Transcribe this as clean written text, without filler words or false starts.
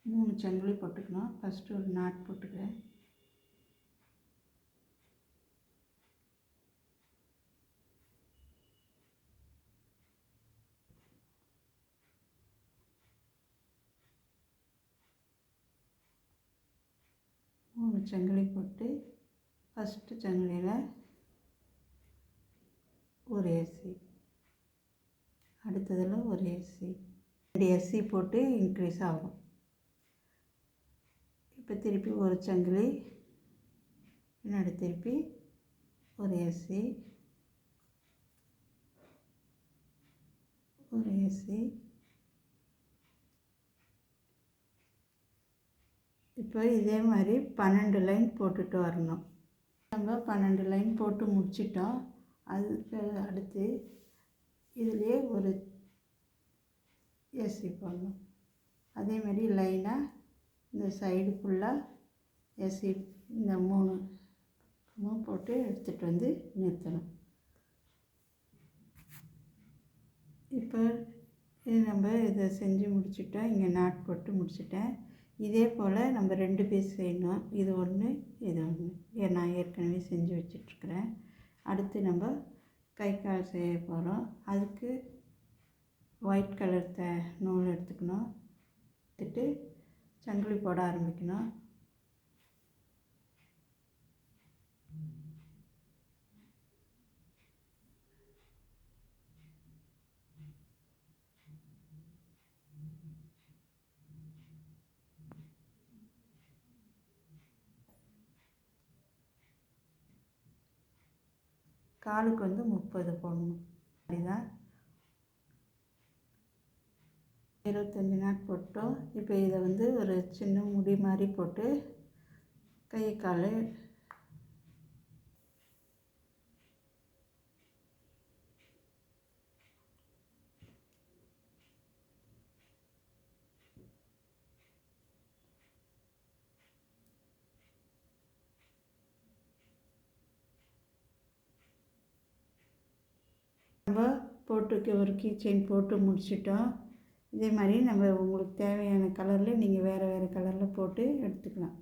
3 சங்கிலி போட்டுக்கணும். ஃபஸ்ட்டு ஒரு நாட் போட்டுக்கிறேன். மூணு சங்கிலி போட்டு ஃபஸ்ட்டு சங்கிலியில் ஒரு எஸ்சி, அடுத்ததில் ஒரு எஸ்சி, 2 எஸ்சி போட்டு இன்க்ரீஸ் ஆகும். இப்போ திருப்பி ஒரு சங்கிலி, பின்னாடி திருப்பி ஒரு எஸ்சி, ஒரு எஸ்சி. இப்போ இதே மாதிரி 12 லைன் போட்டுட்டு வரணும். நம்ம 12 லைன் போட்டு முடிச்சிட்டோம். அதுக்கு அடுத்து இதிலே ஒரு எஸ்சி போடணும். அதேமாதிரி லைனாக இந்த சைடு ஃபுல்லாக எஸ்சி இந்த 3 போட்டு எடுத்துகிட்டு வந்து நிறுத்தணும். இப்போ இது நம்ம இதை செஞ்சு முடிச்சிட்டோம். இங்கே நாட் போட்டு முடிச்சிட்டேன். இதே போல் நம்ம 2 பீஸ் செய்யணும். இது ஒன்று, இது ஒன்று. நான் ஏற்கனவே செஞ்சு வச்சிட்ருக்கிறேன். அடுத்து நம்ம கை கால் செய்ய போகிறோம். அதுக்கு ஒயிட் கலர் நூல் எடுத்துக்கணும். எடுத்துட்டு சங்கிலி போட ஆரம்பிக்கணும். காலுக்கு வந்து 30 போடணும். அப்படிதான் 25 நாட் போட்டோம். இப்போ இதை வந்து ஒரு சின்ன முடி மாதிரி போட்டு கை கால் நம்ம போட்டுக்கு ஒரு கீ செயின் போட்டு முடிச்சிட்டோம். இதே மாதிரி நம்ம உங்களுக்கு தேவையான கலரில் நீங்கள் வேறு கலரில் போட்டு எடுத்துக்கலாம்.